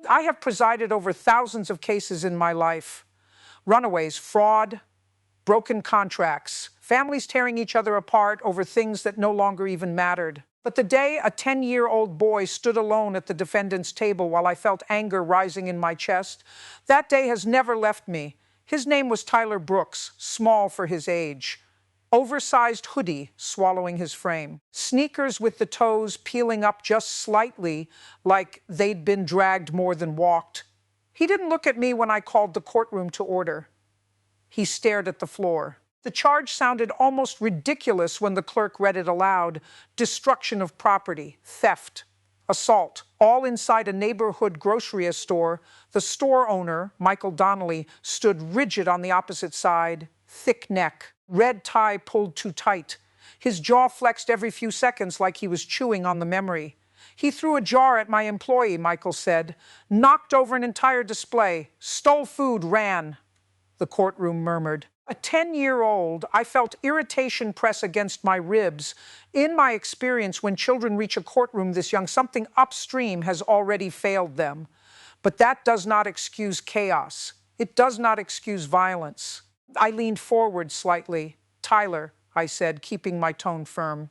I have presided over thousands of cases in my life. Runaways, fraud, broken contracts, families tearing each other apart over things that no longer even mattered. But the day a 10-year-old boy stood alone at the defendant's table while I felt anger rising in my chest, that day has never left me. His name was Tyler Brooks, small for his age. Oversized hoodie swallowing his frame. Sneakers with the toes peeling up just slightly, like they'd been dragged more than walked. He didn't look at me when I called the courtroom to order. He stared at the floor. The charge sounded almost ridiculous when the clerk read it aloud. Destruction of property, theft, assault, all inside a neighborhood grocery store. The store owner, Michael Donnelly, stood rigid on the opposite side, thick neck, red tie pulled too tight. His jaw flexed every few seconds like he was chewing on the memory. He threw a jar at my employee, Michael said, knocked over an entire display, stole food, ran. The courtroom murmured. A 10-year-old, I felt irritation press against my ribs. In my experience, when children reach a courtroom this young, something upstream has already failed them. But that does not excuse chaos. It does not excuse violence. I leaned forward slightly. Tyler, I said, keeping my tone firm.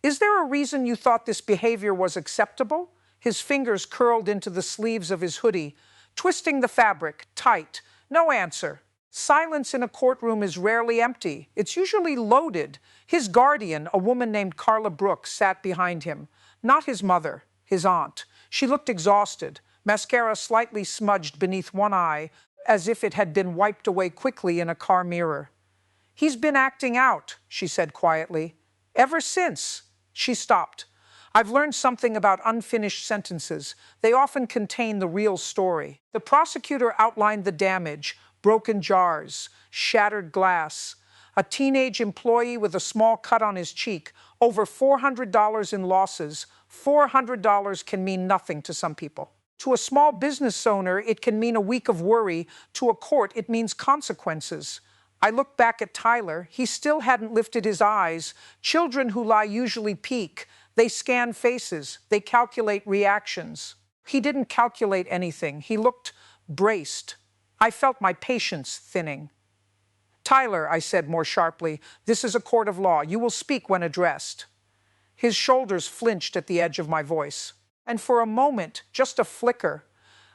Is there a reason you thought this behavior was acceptable? His fingers curled into the sleeves of his hoodie, twisting the fabric, tight. No answer. Silence in a courtroom is rarely empty. It's usually loaded. His guardian, a woman named Carla Brooks, sat behind him. Not his mother, his aunt. She looked exhausted, mascara slightly smudged beneath one eye, as if it had been wiped away quickly in a car mirror. He's been acting out, she said quietly. Ever since. She stopped. I've learned something about unfinished sentences. They often contain the real story. The prosecutor outlined the damage. Broken jars, shattered glass, a teenage employee with a small cut on his cheek, over $400 in losses. $400 can mean nothing to some people. To a small business owner, it can mean a week of worry. To a court, it means consequences. I looked back at Tyler. He still hadn't lifted his eyes. Children who lie usually peek. They scan faces. They calculate reactions. He didn't calculate anything. He looked braced. I felt my patience thinning. Tyler, I said more sharply, this is a court of law. You will speak when addressed. His shoulders flinched at the edge of my voice. And for a moment, just a flicker,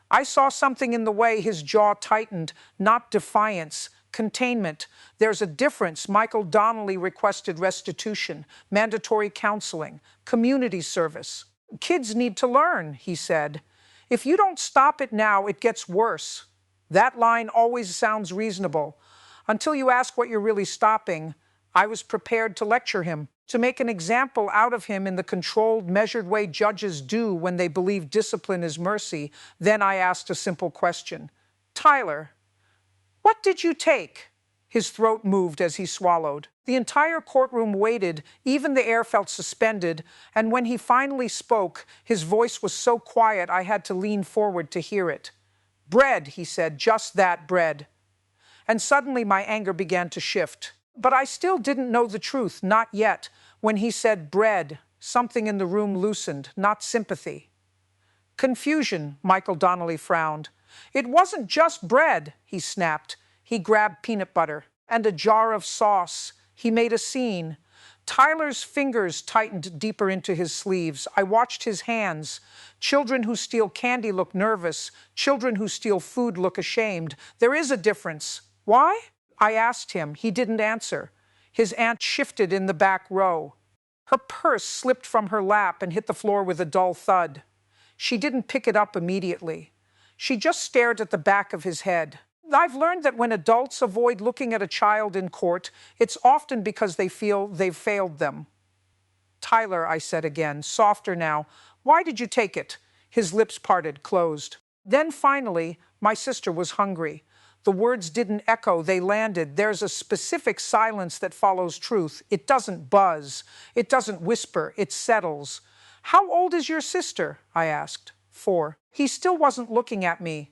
I saw something in the way his jaw tightened, not defiance, containment. There's a difference. Michael Donnelly requested restitution, mandatory counseling, community service. Kids need to learn, he said. If you don't stop it now, it gets worse. That line always sounds reasonable. Until you ask what you're really stopping, I was prepared to lecture him, to make an example out of him in the controlled, measured way judges do when they believe discipline is mercy. Then I asked a simple question. Tyler, what did you take? His throat moved as he swallowed. The entire courtroom waited, even the air felt suspended, and when he finally spoke, his voice was so quiet I had to lean forward to hear it. Bread, he said, just that, bread. And suddenly my anger began to shift. But I still didn't know the truth, not yet. When he said bread, something in the room loosened, not sympathy. Confusion, Michael Donnelly frowned. It wasn't just bread, he snapped. He grabbed peanut butter and a jar of sauce. He made a scene. Tyler's fingers tightened deeper into his sleeves. I watched his hands. Children who steal candy look nervous. Children who steal food look ashamed. There is a difference. Why? I asked him. He didn't answer. His aunt shifted in the back row. Her purse slipped from her lap and hit the floor with a dull thud. She didn't pick it up immediately. She just stared at the back of his head. I've learned that when adults avoid looking at a child in court, it's often because they feel they've failed them. Tyler, I said again, softer now, why did you take it? His lips parted, closed. Then finally, my sister was hungry. The words didn't echo, they landed. There's a specific silence that follows truth. It doesn't buzz. It doesn't whisper. It settles. How old is your sister? I asked. 4. He still wasn't looking at me.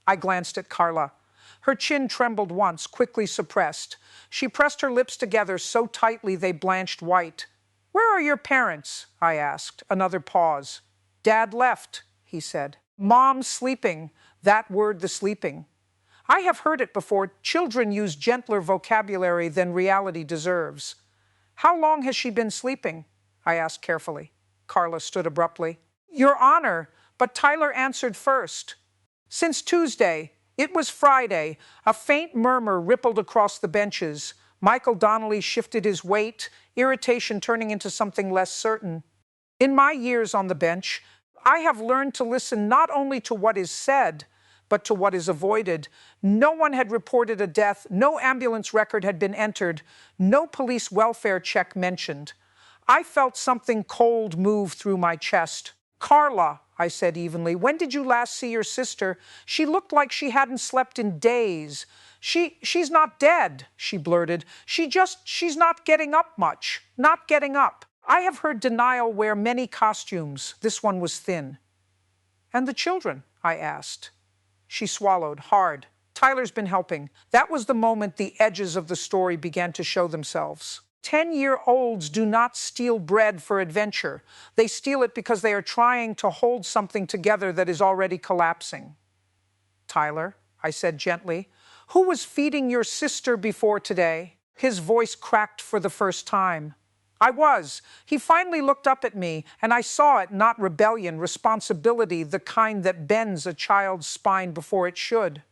I glanced at Carla. Her chin trembled once, quickly suppressed. She pressed her lips together so tightly they blanched white. Where are your parents? I asked. Another pause. Dad left, he said. Mom sleeping, that word, the sleeping. I have heard it before. Children use gentler vocabulary than reality deserves. How long has she been sleeping? I asked carefully. Carla stood abruptly. Your Honor, but Tyler answered first. Since Tuesday. It was Friday. A faint murmur rippled across the benches. Michael Donnelly shifted his weight, irritation turning into something less certain. In my years on the bench, I have learned to listen not only to what is said, but to what is avoided. No one had reported a death, no ambulance record had been entered, no police welfare check mentioned. I felt something cold move through my chest. Carla, I said evenly, when did you last see your sister? She looked like she hadn't slept in days. She's not dead, she blurted. She's not getting up much. Not getting up. I have heard denial wear many costumes. This one was thin. And the children? I asked. She swallowed hard. Tyler's been helping. That was the moment the edges of the story began to show themselves. 10-year-olds do not steal bread for adventure. They steal it because they are trying to hold something together that is already collapsing. Tyler, I said gently, who was feeding your sister before today? His voice cracked for the first time. I was. He finally looked up at me, and I saw it, not rebellion, responsibility, the kind that bends a child's spine before it should.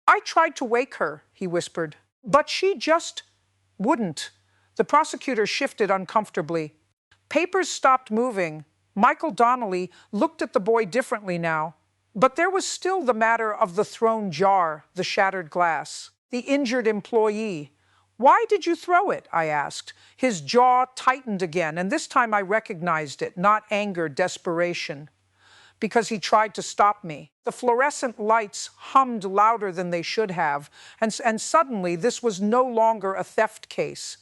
I tried to wake her, he whispered, but she just wouldn't. The prosecutor shifted uncomfortably. Papers stopped moving. Michael Donnelly looked at the boy differently now. But there was still the matter of the thrown jar, the shattered glass, the injured employee. Why did you throw it? I asked. His jaw tightened again, and this time I recognized it, not anger, desperation. Because he tried to stop me. The fluorescent lights hummed louder than they should have, and suddenly this was no longer a theft case.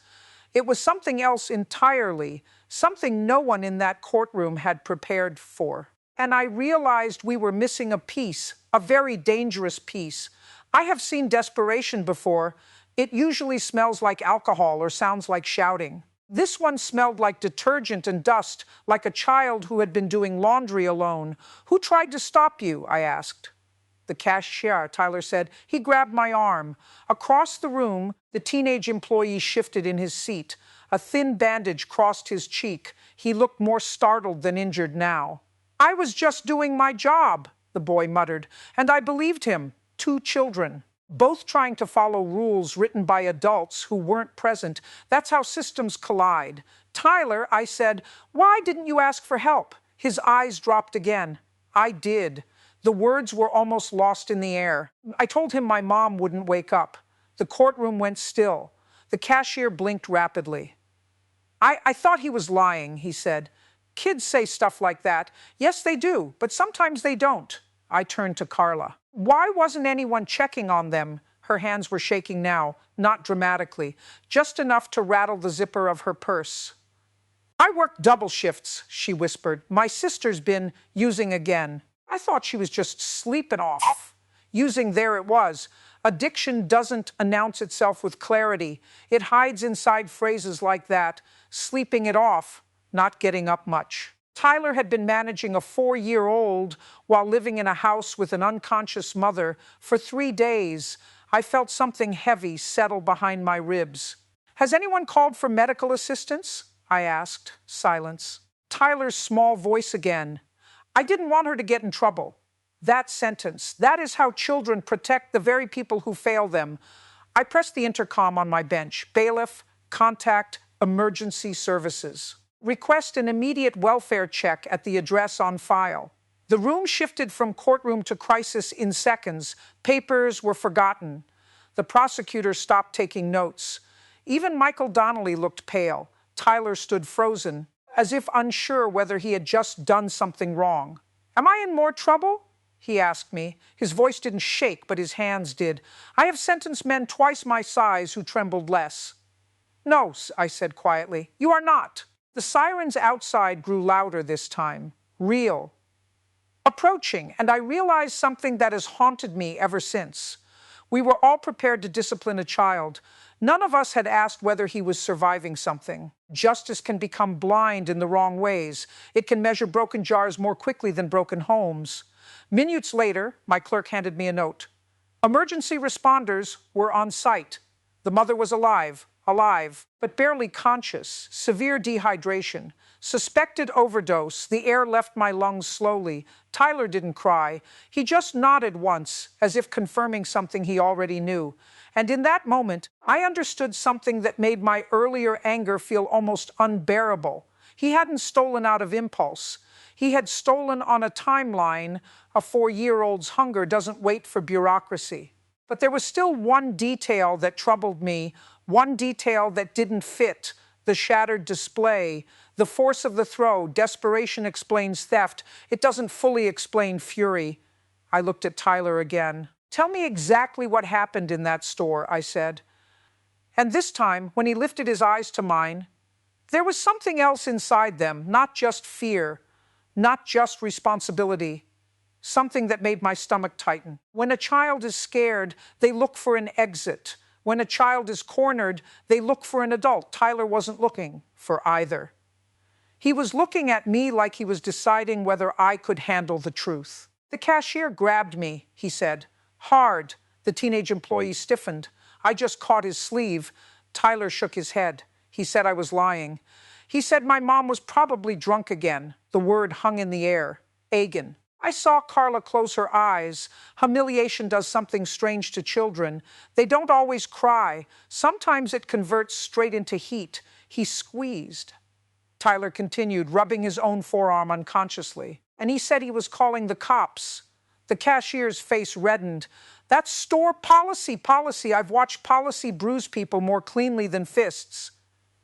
It was something else entirely, something no one in that courtroom had prepared for. And I realized we were missing a piece, a very dangerous piece. I have seen desperation before. It usually smells like alcohol or sounds like shouting. This one smelled like detergent and dust, like a child who had been doing laundry alone. Who tried to stop you? I asked. The cashier, Tyler said. He grabbed my arm. Across the room, the teenage employee shifted in his seat. A thin bandage crossed his cheek. He looked more startled than injured now. I was just doing my job, the boy muttered, and I believed him. 2 children, both trying to follow rules written by adults who weren't present. That's how systems collide. Tyler, I said, why didn't you ask for help? His eyes dropped again. I did. The words were almost lost in the air. I told him my mom wouldn't wake up. The courtroom went still. The cashier blinked rapidly. I thought he was lying, he said. Kids say stuff like that. Yes, they do, but sometimes they don't. I turned to Carla. Why wasn't anyone checking on them? Her hands were shaking now, not dramatically, just enough to rattle the zipper of her purse. I worked double shifts, she whispered. My sister's been using again. I thought she was just sleeping off. Using, there it was. Addiction doesn't announce itself with clarity. It hides inside phrases like that, sleeping it off, not getting up much. Tyler had been managing a 4-year-old while living in a house with an unconscious mother for 3 days. I felt something heavy settle behind my ribs. Has anyone called for medical assistance? I asked. Silence. Tyler's small voice again. I didn't want her to get in trouble. That sentence, that is how children protect the very people who fail them. I pressed the intercom on my bench. Bailiff, contact, emergency services. Request an immediate welfare check at the address on file. The room shifted from courtroom to crisis in seconds. Papers were forgotten. The prosecutor stopped taking notes. Even Michael Donnelly looked pale. Tyler stood frozen, as if unsure whether he had just done something wrong. Am I in more trouble? He asked me. His voice didn't shake, but his hands did. I have sentenced men twice my size who trembled less. No, I said quietly, you are not. The sirens outside grew louder this time. Real. Approaching, and I realized something that has haunted me ever since. We were all prepared to discipline a child. None of us had asked whether he was surviving something. Justice can become blind in the wrong ways. It can measure broken jars more quickly than broken homes. Minutes later, my clerk handed me a note. Emergency responders were on site. The mother was alive, but barely conscious, severe dehydration, suspected overdose, the air left my lungs slowly. Tyler didn't cry. He just nodded once, as if confirming something he already knew. And in that moment, I understood something that made my earlier anger feel almost unbearable. He hadn't stolen out of impulse. He had stolen on a timeline. A 4-year-old's hunger doesn't wait for bureaucracy. But there was still one detail that troubled me, one detail that didn't fit: the shattered display, the force of the throw. Desperation explains theft. It doesn't fully explain fury. I looked at Tyler again. Tell me exactly what happened in that store, I said. And this time, when he lifted his eyes to mine, there was something else inside them, not just fear, not just responsibility, something that made my stomach tighten. When a child is scared, they look for an exit. When a child is cornered, they look for an adult. Tyler wasn't looking for either. He was looking at me like he was deciding whether I could handle the truth. The cashier grabbed me, he said. Hard. The teenage employee stiffened. I just caught his sleeve. Tyler shook his head. He said I was lying. He said my mom was probably drunk again. The word hung in the air. Agin. I saw Carla close her eyes. Humiliation does something strange to children. They don't always cry. Sometimes it converts straight into heat. He squeezed. Tyler continued, rubbing his own forearm unconsciously. And he said he was calling the cops. The cashier's face reddened. That's store policy. I've watched policy bruise people more cleanly than fists.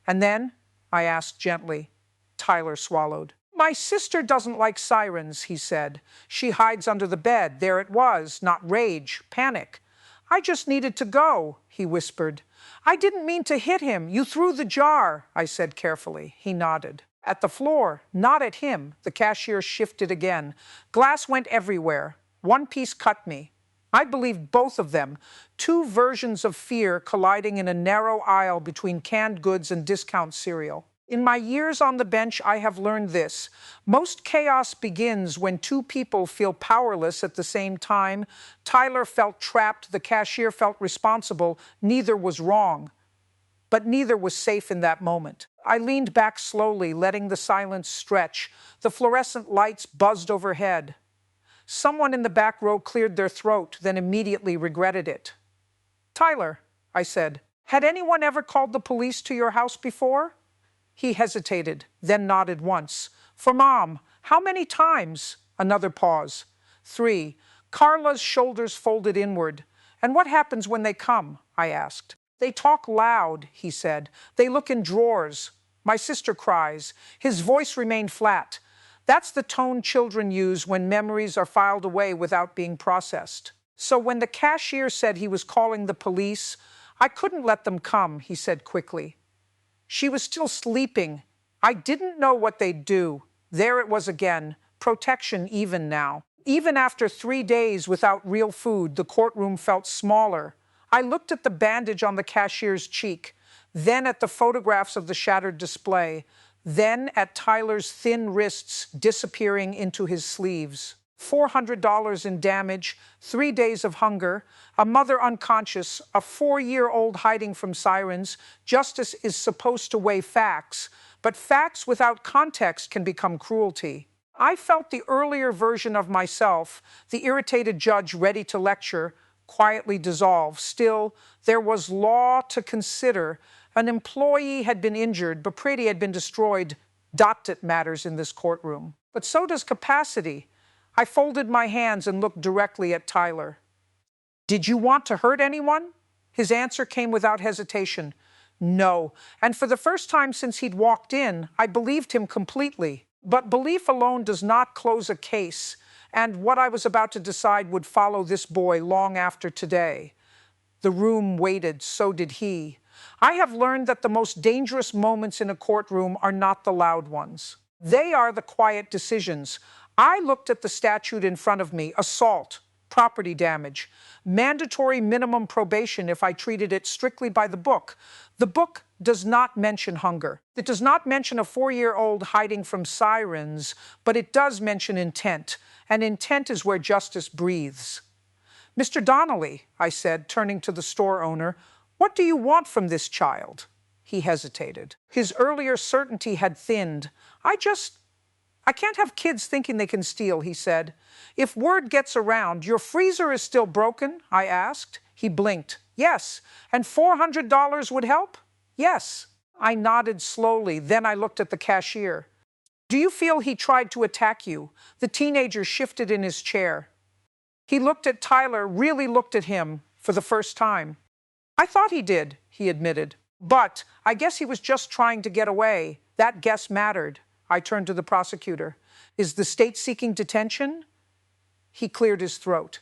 And then? I asked gently. Tyler swallowed. My sister doesn't like sirens, he said. She hides under the bed. There it was, not rage, panic. I just needed to go, he whispered. I didn't mean to hit him. You threw the jar, I said carefully. He nodded. At the floor, not at him. The cashier shifted again. Glass went everywhere. One piece cut me. I believed both of them, two versions of fear colliding in a narrow aisle between canned goods and discount cereal. In my years on the bench, I have learned this. Most chaos begins when two people feel powerless at the same time. Tyler felt trapped. The cashier felt responsible. Neither was wrong. But neither was safe in that moment. I leaned back slowly, letting the silence stretch. The fluorescent lights buzzed overhead. Someone in the back row cleared their throat, then immediately regretted it. Tyler, I said, had anyone ever called the police to your house before? He hesitated, then nodded once. For Mom. How many times? Another pause. 3. Carla's shoulders folded inward. And what happens when they come? I asked. They talk loud, he said. They look in drawers. My sister cries. His voice remained flat. That's the tone children use when memories are filed away without being processed. So when the cashier said he was calling the police, I couldn't let them come, he said quickly. She was still sleeping. I didn't know what they'd do. There it was again. Protection even now. Even after 3 days without real food, the courtroom felt smaller. I looked at the bandage on the cashier's cheek, then at the photographs of the shattered display, then at Tyler's thin wrists disappearing into his sleeves. $400 in damage, 3 days of hunger, a mother unconscious, a 4-year-old hiding from sirens. Justice is supposed to weigh facts, but facts without context can become cruelty. I felt the earlier version of myself, the irritated judge ready to lecture, quietly dissolve. Still, there was law to consider. An employee had been injured, property had been destroyed. It matters in this courtroom. But so does capacity. I folded my hands and looked directly at Tyler. Did you want to hurt anyone? His answer came without hesitation. No. And for the first time since he'd walked in, I believed him completely. But belief alone does not close a case. And what I was about to decide would follow this boy long after today. The room waited, so did he. I have learned that the most dangerous moments in a courtroom are not the loud ones. They are the quiet decisions. I looked at the statute in front of me, assault. property damage, mandatory minimum probation if I treated it strictly by the book. The book does not mention hunger. It does not mention a 4-year-old hiding from sirens, but it does mention intent, and intent is where justice breathes. Mr. Donnelly, I said, turning to the store owner, what do you want from this child? He hesitated. His earlier certainty had thinned. I can't have kids thinking they can steal, he said. If word gets around, your freezer is still broken? I asked. He blinked. Yes. And $400 would help? Yes. I nodded slowly. Then I looked at the cashier. Do you feel he tried to attack you? The teenager shifted in his chair. He looked at Tyler, really looked at him for the first time. I thought he did, he admitted. But I guess he was just trying to get away. That guess mattered. I turned to the prosecutor. Is the state seeking detention? He cleared his throat.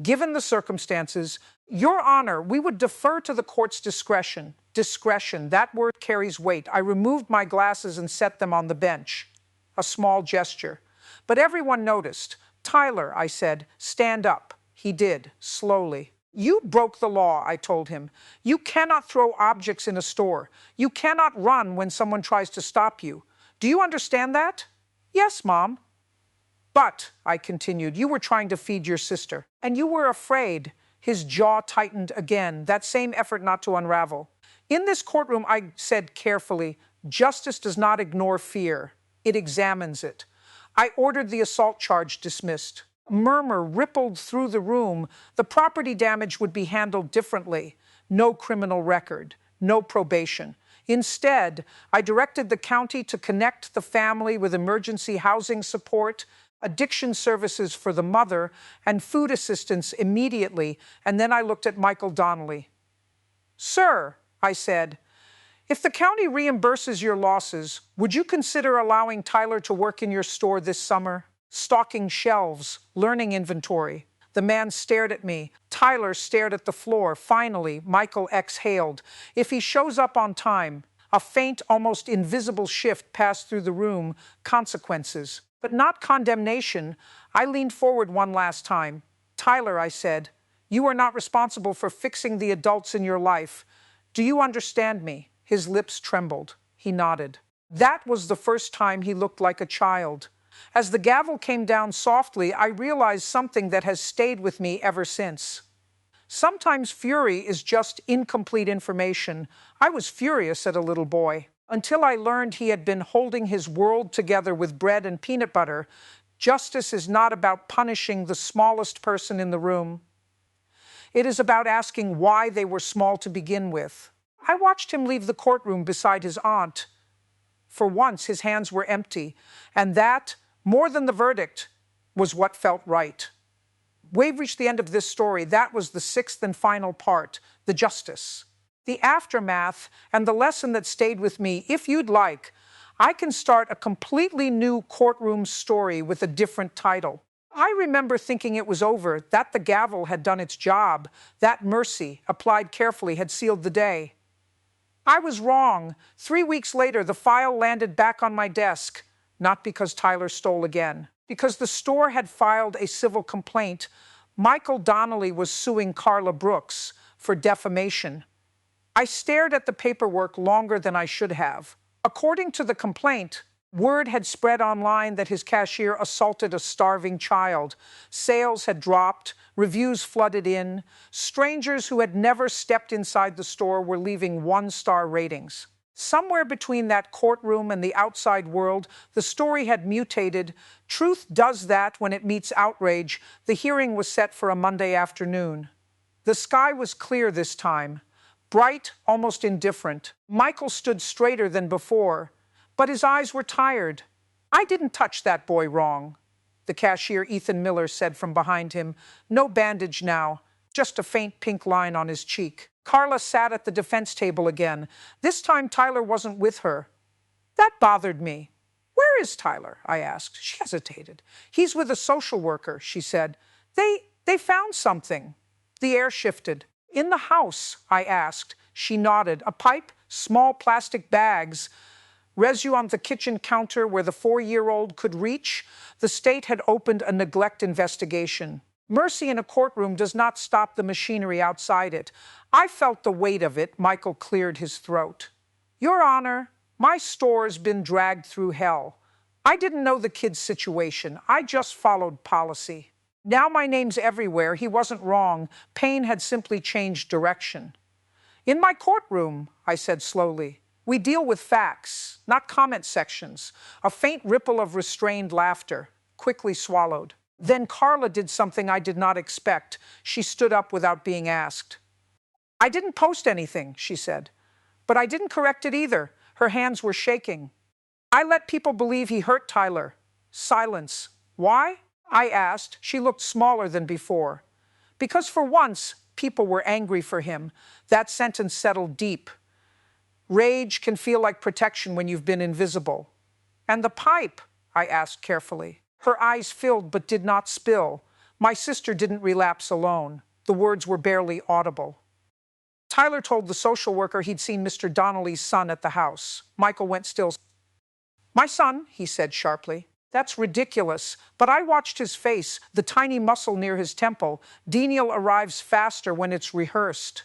Given the circumstances, Your Honor, we would defer to the court's discretion. Discretion, that word carries weight. I removed my glasses and set them on the bench. A small gesture. But everyone noticed. Tyler, I said, stand up. He did, slowly. You broke the law, I told him. You cannot throw objects in a store. You cannot run when someone tries to stop you. Do you understand that? Yes, Mom. But, I continued, you were trying to feed your sister. And you were afraid. His jaw tightened again, that same effort not to unravel. In this courtroom, I said carefully, justice does not ignore fear. It examines it. I ordered the assault charge dismissed. A murmur rippled through the room. The property damage would be handled differently. No criminal record. No probation. Instead, I directed the county to connect the family with emergency housing support, addiction services for the mother, and food assistance immediately, and then I looked at Michael Donnelly. Sir, I said, if the county reimburses your losses, would you consider allowing Tyler to work in your store this summer? Stocking shelves, learning inventory. The man stared at me. Tyler stared at the floor. Finally, Michael exhaled. If he shows up on time, a faint, almost invisible shift passed through the room. Consequences. But not condemnation. I leaned forward one last time. Tyler, I said, you are not responsible for fixing the adults in your life. Do you understand me? His lips trembled. He nodded. That was the first time he looked like a child. As the gavel came down softly, I realized something that has stayed with me ever since. Sometimes fury is just incomplete information. I was furious at a little boy. Until I learned he had been holding his world together with bread and peanut butter. Justice is not about punishing the smallest person in the room. It is about asking why they were small to begin with. I watched him leave the courtroom beside his aunt. For once, his hands were empty, and that, more than the verdict, was what felt right. We've reached the end of this story. That was the sixth and final part, the justice. The aftermath and the lesson that stayed with me. If you'd like, I can start a completely new courtroom story with a different title. I remember thinking it was over, that the gavel had done its job, that mercy, applied carefully, had sealed the day. I was wrong. 3 weeks later, the file landed back on my desk, not because Tyler stole again. Because the store had filed a civil complaint, Michael Donnelly was suing Carla Brooks for defamation. I stared at the paperwork longer than I should have. According to the complaint, word had spread online that his cashier assaulted a starving child. Sales had dropped, reviews flooded in. Strangers who had never stepped inside the store were leaving 1-star ratings. Somewhere between that courtroom and the outside world, the story had mutated. Truth does that when it meets outrage. The hearing was set for a Monday afternoon. The sky was clear this time. Bright, almost indifferent. Michael stood straighter than before, but his eyes were tired. I didn't touch that boy wrong, the cashier, Ethan Miller, said from behind him. No bandage now, just a faint pink line on his cheek. Carla sat at the defense table again. This time Tyler wasn't with her. That bothered me. Where is Tyler? I asked. She hesitated. He's with a social worker, she said. They found something. The air shifted. In the house, I asked. She nodded. A pipe, small plastic bags, residue on the kitchen counter where the 4-year-old could reach. The state had opened a neglect investigation. Mercy in a courtroom does not stop the machinery outside it. I felt the weight of it. Michael cleared his throat. Your Honor, my store's been dragged through hell. I didn't know the kid's situation. I just followed policy. Now my name's everywhere. He wasn't wrong. Pain had simply changed direction. In my courtroom, I said slowly, we deal with facts, not comment sections. A faint ripple of restrained laughter, quickly swallowed. Then Carla did something I did not expect. She stood up without being asked. I didn't post anything, she said. But I didn't correct it either. Her hands were shaking. I let people believe he hurt Tyler. Silence. Why? I asked. She looked smaller than before. Because for once, people were angry for him. That sentence settled deep. Rage can feel like protection when you've been invisible. And the pipe? I asked carefully. Her eyes filled but did not spill. My sister didn't relapse alone. The words were barely audible. Tyler told the social worker he'd seen Mr. Donnelly's son at the house. Michael went still. My son, he said sharply. That's ridiculous. But I watched his face, the tiny muscle near his temple. Denial arrives faster when it's rehearsed.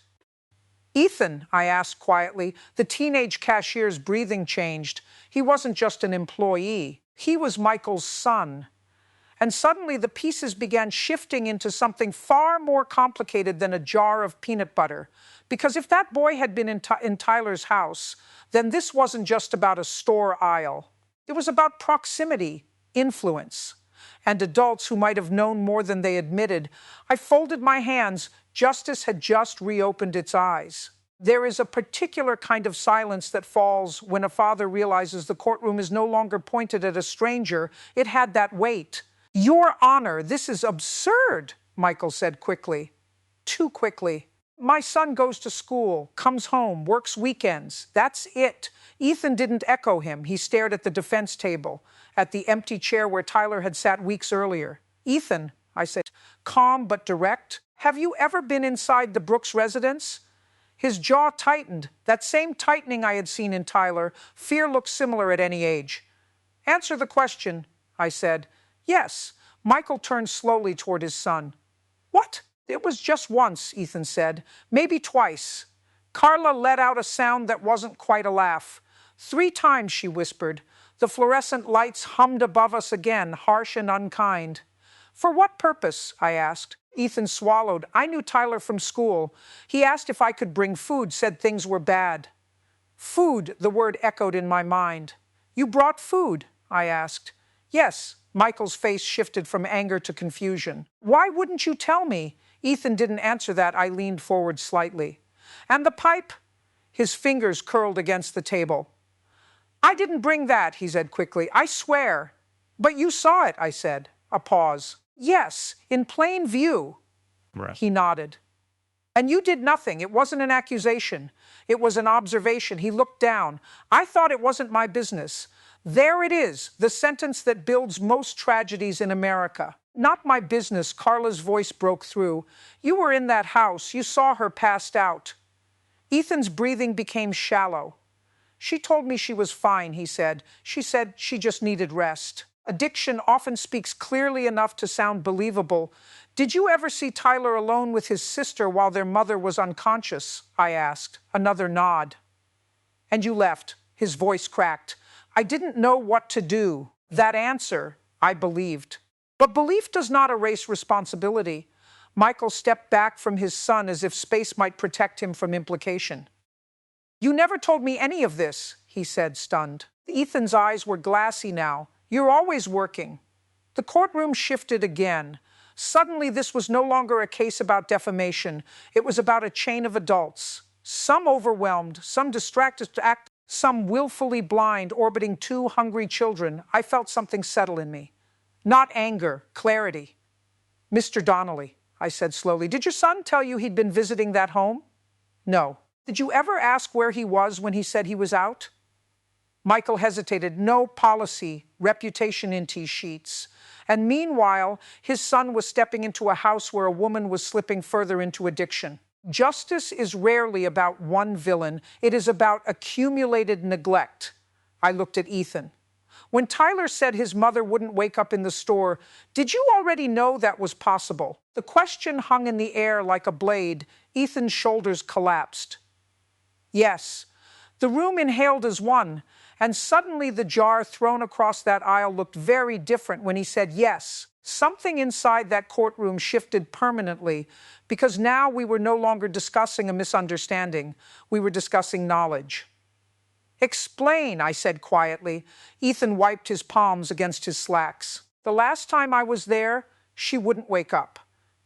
Ethan, I asked quietly. The teenage cashier's breathing changed. He wasn't just an employee. He was Michael's son. And suddenly the pieces began shifting into something far more complicated than a jar of peanut butter. Because if that boy had been in Tyler's house, then this wasn't just about a store aisle. It was about proximity, influence, and adults who might have known more than they admitted. I folded my hands. Justice had just reopened its eyes. There is a particular kind of silence that falls when a father realizes the courtroom is no longer pointed at a stranger. It had that weight. Your Honor, this is absurd, Michael said quickly. Too quickly. My son goes to school, comes home, works weekends. That's it. Ethan didn't echo him. He stared at the defense table, at the empty chair where Tyler had sat weeks earlier. Ethan, I said, calm but direct, have you ever been inside the Brooks residence? His jaw tightened, that same tightening I had seen in Tyler. Fear looked similar at any age. Answer the question, I said. Yes. Michael turned slowly toward his son. What? It was just once, Ethan said. Maybe twice. Carla let out a sound that wasn't quite a laugh. 3 times, she whispered. The fluorescent lights hummed above us again, harsh and unkind. For what purpose? I asked. Ethan swallowed. I knew Tyler from school. He asked if I could bring food, said things were bad. Food, the word echoed in my mind. You brought food? I asked. Yes. Michael's face shifted from anger to confusion. Why wouldn't you tell me? Ethan didn't answer that. I leaned forward slightly. And the pipe? His fingers curled against the table. I didn't bring that, he said quickly. I swear. But you saw it, I said. A pause. Yes, in plain view. Right. He nodded. And you did nothing. It wasn't an accusation. It was an observation. He looked down. I thought it wasn't my business. There it is, the sentence that builds most tragedies in America. Not my business, Carla's voice broke through. You were in that house. You saw her passed out. Ethan's breathing became shallow. She told me she was fine, he said. She said she just needed rest. Addiction often speaks clearly enough to sound believable. Did you ever see Tyler alone with his sister while their mother was unconscious? I asked. Another nod. And you left. His voice cracked. I didn't know what to do. That answer, I believed. But belief does not erase responsibility. Michael stepped back from his son as if space might protect him from implication. You never told me any of this, he said, stunned. Ethan's eyes were glassy now. You're always working. The courtroom shifted again. Suddenly, this was no longer a case about defamation. It was about a chain of adults. Some overwhelmed, some distracted to act, some willfully blind, orbiting 2 hungry children. I felt something settle in me. Not anger, clarity. Mr. Donnelly, I said slowly, did your son tell you he'd been visiting that home? No. Did you ever ask where he was when he said he was out? Michael hesitated. No policy, reputation in T-sheets. And meanwhile, his son was stepping into a house where a woman was slipping further into addiction. Justice is rarely about one villain. It is about accumulated neglect. I looked at Ethan. When Tyler said his mother wouldn't wake up in the store, did you already know that was possible? The question hung in the air like a blade. Ethan's shoulders collapsed. Yes. The room inhaled as one, and suddenly the jar thrown across that aisle looked very different when he said yes. Something inside that courtroom shifted permanently, because now we were no longer discussing a misunderstanding. We were discussing knowledge. Explain, I said quietly. Ethan wiped his palms against his slacks. The last time I was there, she wouldn't wake up.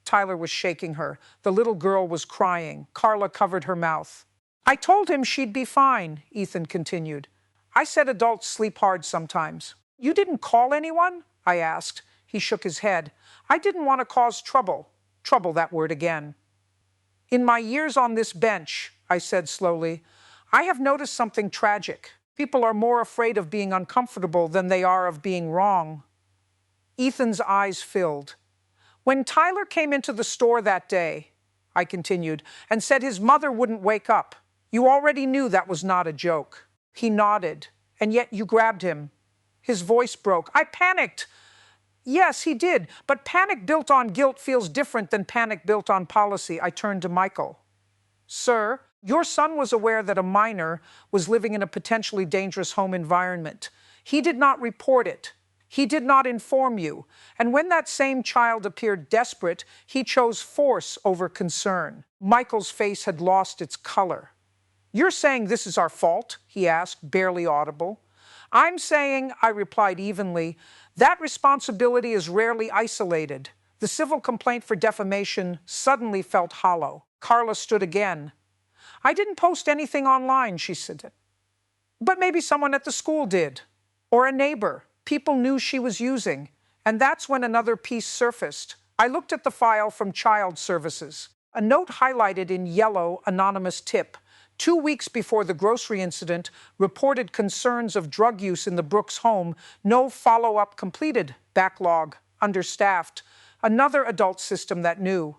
Tyler was shaking her. The little girl was crying. Carla covered her mouth. I told him she'd be fine, Ethan continued. I said adults sleep hard sometimes. You didn't call anyone? I asked. He shook his head. I didn't want to cause trouble. Trouble, that word again. In my years on this bench, I said slowly, I have noticed something tragic. People are more afraid of being uncomfortable than they are of being wrong. Ethan's eyes filled. When Tyler came into the store that day, I continued, and said his mother wouldn't wake up, you already knew that was not a joke. He nodded, and yet you grabbed him. His voice broke. I panicked. Yes, he did, but panic built on guilt feels different than panic built on policy. I turned to Michael. Sir, your son was aware that a minor was living in a potentially dangerous home environment. He did not report it. He did not inform you. And when that same child appeared desperate, he chose force over concern. Michael's face had lost its color. You're saying this is our fault? He asked, barely audible. I'm saying, I replied evenly, that responsibility is rarely isolated. The civil complaint for defamation suddenly felt hollow. Carla stood again. I didn't post anything online, she said. But maybe someone at the school did. Or a neighbor. People knew she was using. And that's when another piece surfaced. I looked at the file from Child Services. A note highlighted in yellow, anonymous tip. 2 weeks before the grocery incident, reported concerns of drug use in the Brooks home. No follow-up completed. Backlog. Understaffed. Another adult system that knew.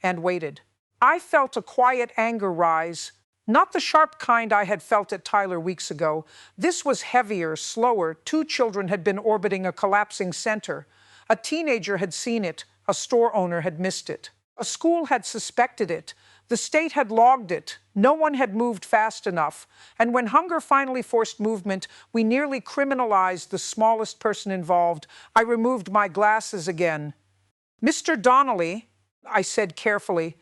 And waited. I felt a quiet anger rise. Not the sharp kind I had felt at Tyler weeks ago. This was heavier, slower. 2 children had been orbiting a collapsing center. A teenager had seen it. A store owner had missed it. A school had suspected it. The state had logged it. No one had moved fast enough. And when hunger finally forced movement, we nearly criminalized the smallest person involved. I removed my glasses again. Mr. Donnelly, I said carefully,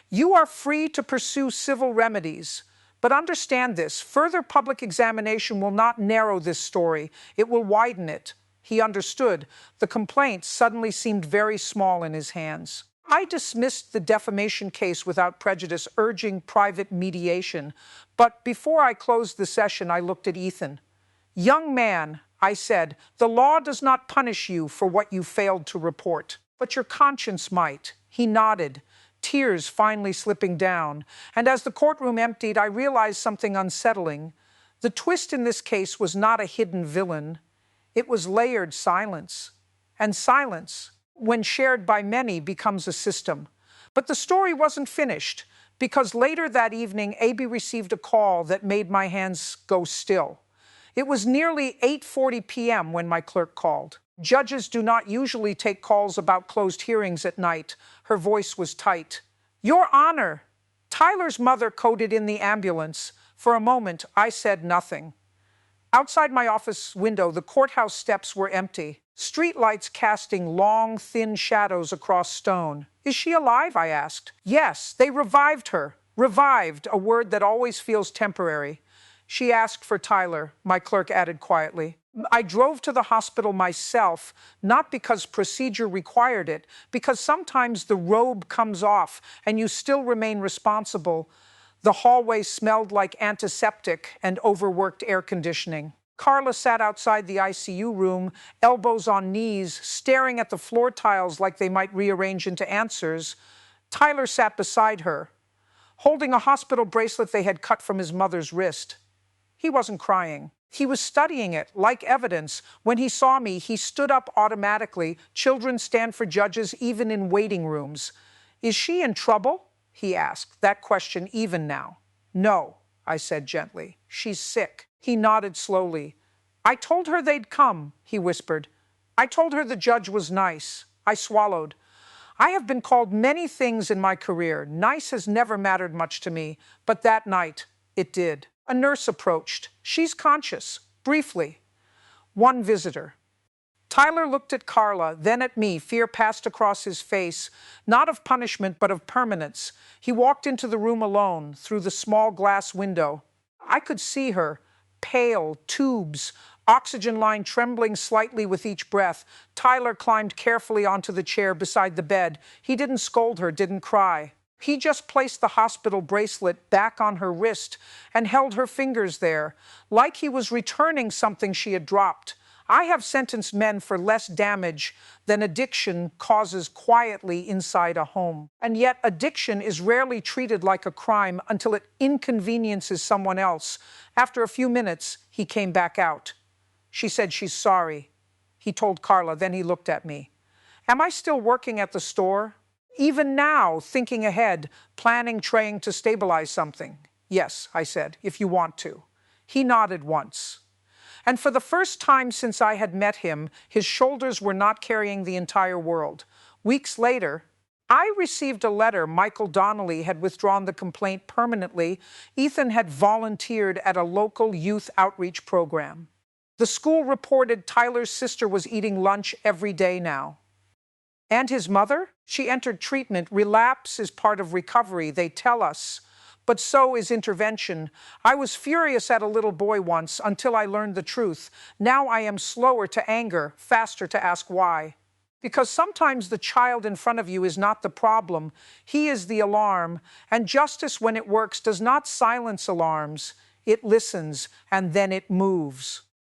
you are free to pursue civil remedies. But understand this, further public examination will not narrow this story. It will widen it. He understood. The complaint suddenly seemed very small in his hands. I dismissed the defamation case without prejudice, urging private mediation. But before I closed the session, I looked at Ethan. Young man, I said, the law does not punish you for what you failed to report, but your conscience might. He nodded, tears finally slipping down. And as the courtroom emptied, I realized something unsettling. The twist in this case was not a hidden villain. It was layered silence. And silence, when shared by many, becomes a system. But the story wasn't finished, because later that evening, A.B. received a call that made my hands go still. It was nearly 8:40 p.m. when my clerk called. Judges do not usually take calls about closed hearings at night. Her voice was tight. Your Honor, Tyler's mother coded in the ambulance. For a moment, I said nothing. Outside my office window, the courthouse steps were empty. Streetlights casting long, thin shadows across stone. Is she alive? I asked. Yes, they revived her. Revived, a word that always feels temporary. She asked for Tyler, my clerk added quietly. I drove to the hospital myself, not because procedure required it, because sometimes the robe comes off and you still remain responsible. The hallway smelled like antiseptic and overworked air conditioning. Carla sat outside the ICU room, elbows on knees, staring at the floor tiles like they might rearrange into answers. Tyler sat beside her, holding a hospital bracelet they had cut from his mother's wrist. He wasn't crying. He was studying it, like evidence. When he saw me, he stood up automatically. Children stand for judges even in waiting rooms. Is she in trouble? He asked, that question even now. No, I said gently. She's sick. He nodded slowly. I told her they'd come, he whispered. I told her the judge was nice. I swallowed. I have been called many things in my career. Nice has never mattered much to me, but that night, it did. A nurse approached. She's conscious. Briefly. One visitor. Tyler looked at Carla, then at me. Fear passed across his face, not of punishment, but of permanence. He walked into the room alone, through the small glass window. I could see her, pale, tubes, oxygen line trembling slightly with each breath. Tyler climbed carefully onto the chair beside the bed. He didn't scold her, didn't cry. He just placed the hospital bracelet back on her wrist and held her fingers there, like he was returning something she had dropped. I have sentenced men for less damage than addiction causes quietly inside a home. And yet addiction is rarely treated like a crime until it inconveniences someone else. After a few minutes, he came back out. She said she's sorry. He told Carla, then he looked at me. Am I still working at the store? Even now, thinking ahead, planning, trying to stabilize something. Yes, I said, if you want to. He nodded once. And for the first time since I had met him, his shoulders were not carrying the entire world. Weeks later, I received a letter. Michael Donnelly had withdrawn the complaint permanently. Ethan had volunteered at a local youth outreach program. The school reported Tyler's sister was eating lunch every day now. And his mother? She entered treatment. Relapse is part of recovery, they tell us. But so is intervention. I was furious at a little boy once until I learned the truth. Now I am slower to anger, faster to ask why. Because sometimes the child in front of you is not the problem. He is the alarm. And justice, when it works, does not silence alarms. It listens, and then it moves.